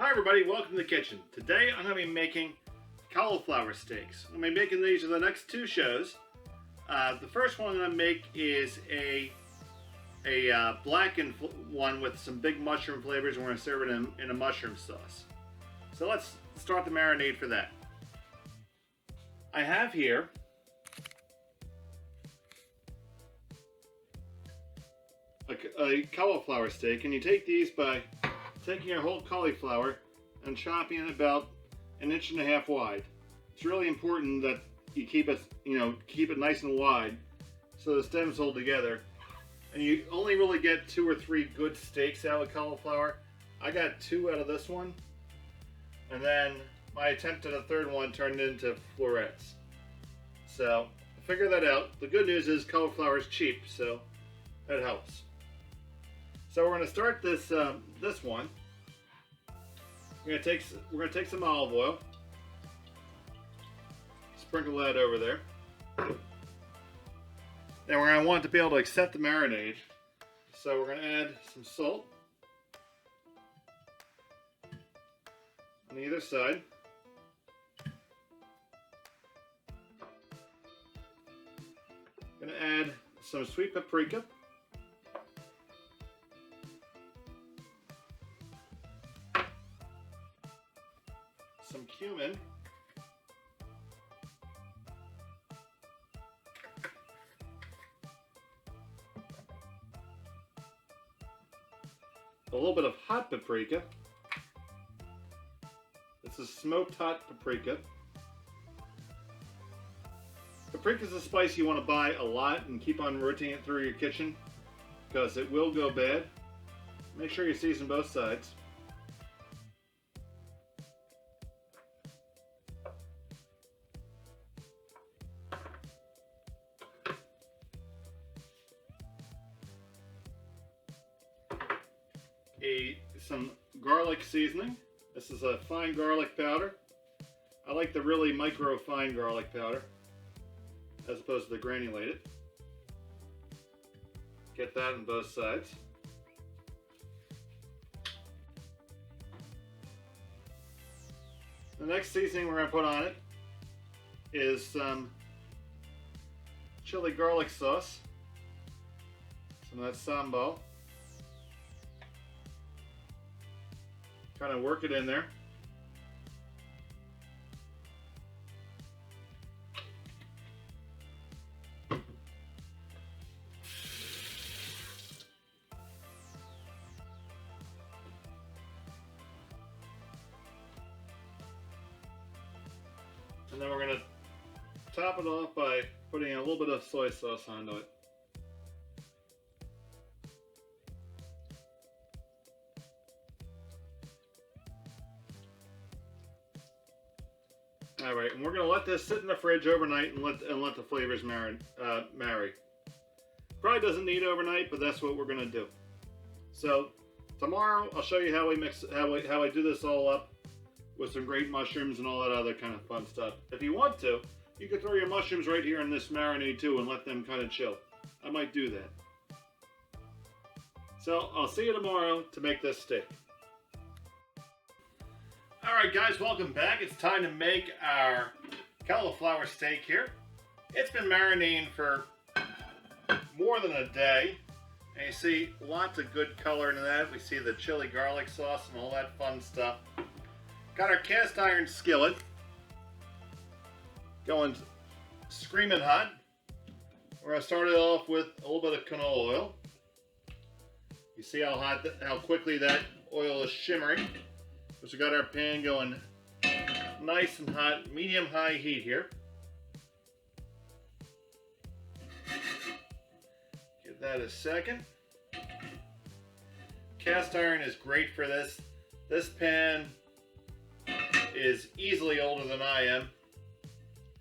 Hi everybody, welcome to the kitchen. Today I'm going to be making cauliflower steaks. I'm going to be making these for the next two shows. The first one I'm going to make is a blackened one with some big mushroom flavors, and we're going to serve it in a mushroom sauce. So let's start the marinade for that. I have here a cauliflower steak, and you take these by taking your whole cauliflower and chopping it about 1.5 inches wide. It's really important that you keep it nice and wide so the stems hold together. And you only really get 2 or 3 good steaks out of cauliflower. I got 2 out of this one, and then my attempt at a third one turned into florets. So figure that out. The good news is cauliflower is cheap, so that helps. So we're going to start this one. We're going to take some olive oil, sprinkle that over there. Then we're going to want to be able to accept the marinade, so we're going to add some salt on either side. I'm going to add some sweet paprika. Some cumin. A little bit of hot paprika. This is smoked hot paprika. Paprika is a spice you want to buy a lot and keep on rotating it through your kitchen because it will go bad. Make sure you season both sides. Some garlic seasoning. This is a fine garlic powder. I like the really micro fine garlic powder as opposed to the granulated. Get that on both sides. The next seasoning we're going to put on it is some chili garlic sauce, some of that sambal. Kind of work it in there. And then we're going to top it off by putting a little bit of soy sauce onto it. All right, and we're going to let this sit in the fridge overnight and let the flavors marry. Probably doesn't need overnight, but that's what we're going to do. So tomorrow I'll show you how I do this all up with some great mushrooms and all that other kind of fun stuff. If you want to, you could throw your mushrooms right here in this marinade too and let them kind of chill. I might do that. So I'll see you tomorrow to make this steak. Alright guys, welcome back. It's time to make our cauliflower steak here. It's been marinating for more than a day. And you see lots of good color in that. We see the chili garlic sauce and all that fun stuff. Got our cast iron skillet going screaming hot. We're going to start it off with a little bit of canola oil. You see how quickly that oil is shimmering. So we got our pan going nice and hot, medium-high heat here. Give that a second. Cast iron is great for this. This pan is easily older than I am,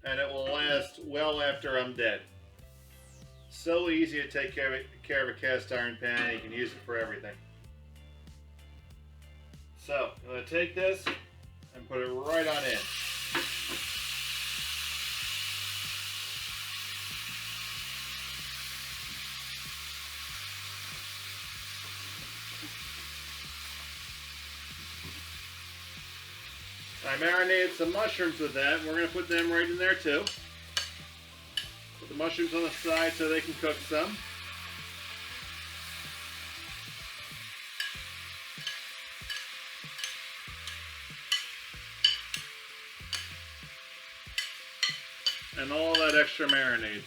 and it will last well after I'm dead. So easy to take care of a cast iron pan. You can use it for everything. So, I'm going to take this and put it right on in. I marinated some mushrooms with that. We're going to put them right in there too. Put the mushrooms on the side so they can cook some. And all that extra marinade.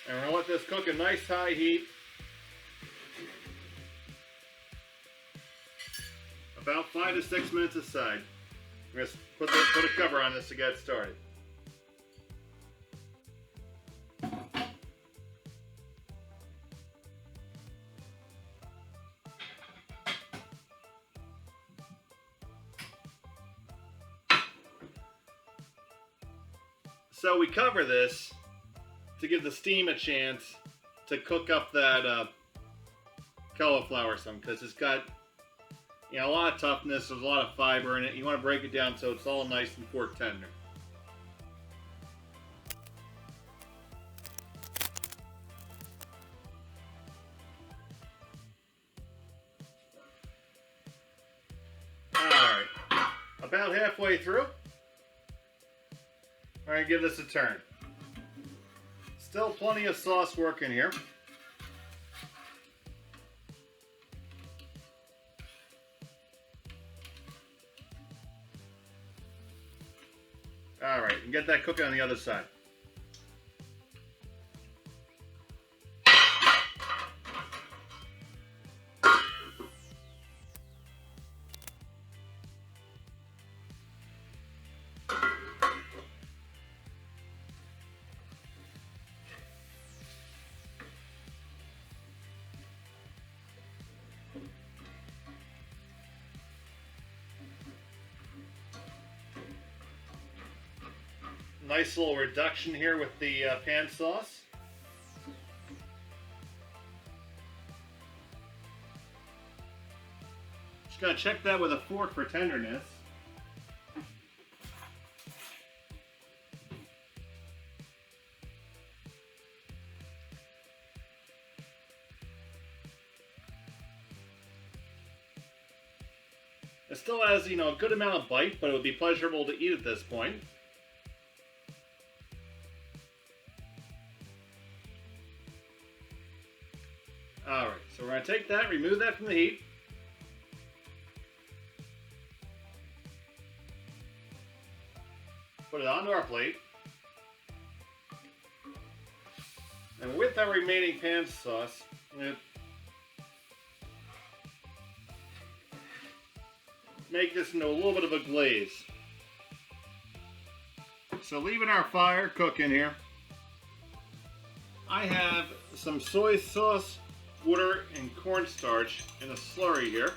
And we're going to let this cook at nice high heat. About 5 to 6 minutes aside. We're going to put a cover on this to get started. So we cover this to give the steam a chance to cook up that cauliflower some, because it's got a lot of toughness, there's a lot of fiber in it. You want to break it down so it's all nice and fork tender. Alright, about halfway through. All right, give this a turn. Still plenty of sauce working here. All right, and get that cooking on the other side. Nice little reduction here with the pan sauce. Just gotta check that with a fork for tenderness. It still has, a good amount of bite, but it would be pleasurable to eat at this point. Alright, so we're going to take that, remove that from the heat. Put it onto our plate. And with our remaining pan sauce, I'm going to make this into a little bit of a glaze. So leaving our fire cooking here, I have some soy sauce, water, and cornstarch in a slurry here.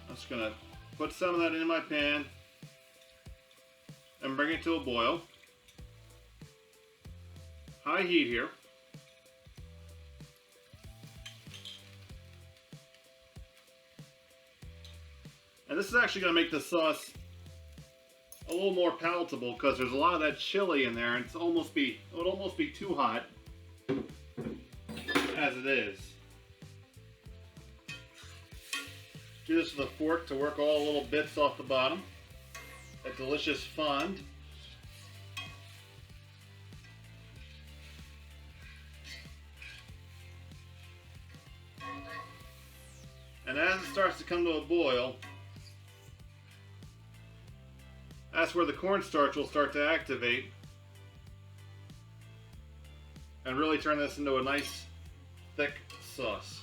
I'm just going to put some of that in my pan and bring it to a boil. High heat here. And this is actually going to make the sauce a little more palatable because there's a lot of that chili in there, and it would almost be too hot as it is. Do this with a fork to work all the little bits off the bottom. That delicious fond. And as it starts to come to a boil, that's where the cornstarch will start to activate and really turn this into a nice thick sauce.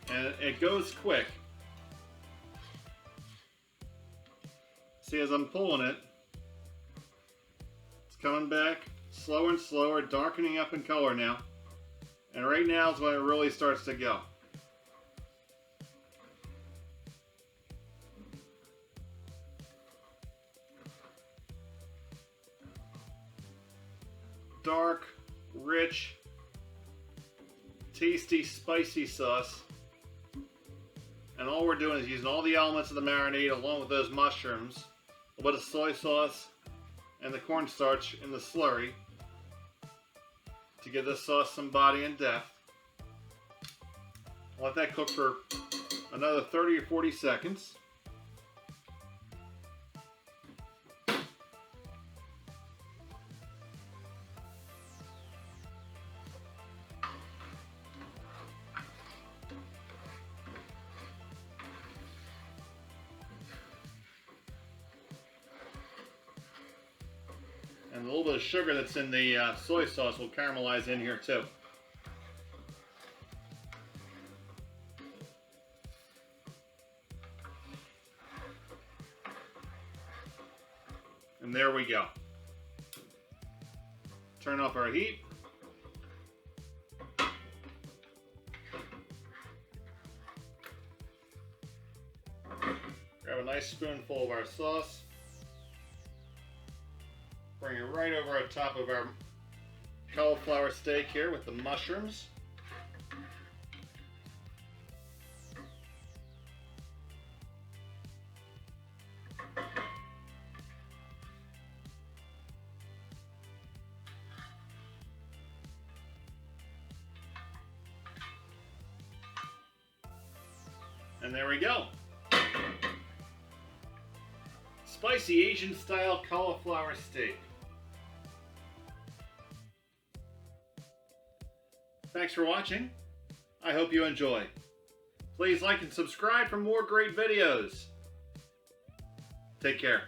And it goes quick. See, as I'm pulling it, it's coming back slower and slower, darkening up in color now. And right now is when it really starts to go. Dark, rich, tasty, spicy sauce. And all we're doing is using all the elements of the marinade along with those mushrooms, a bit of soy sauce, and the cornstarch in the slurry to give this sauce some body and depth. Let that cook for another 30 or 40 seconds. And a little bit of sugar that's in the soy sauce will caramelize in here too. And there we go. Turn off our heat. Grab a nice spoonful of our sauce. Bring it right over on top of our cauliflower steak here with the mushrooms. And there we go. Spicy Asian style cauliflower steak. Thanks for watching. I hope you enjoy. Please like and subscribe for more great videos. Take care.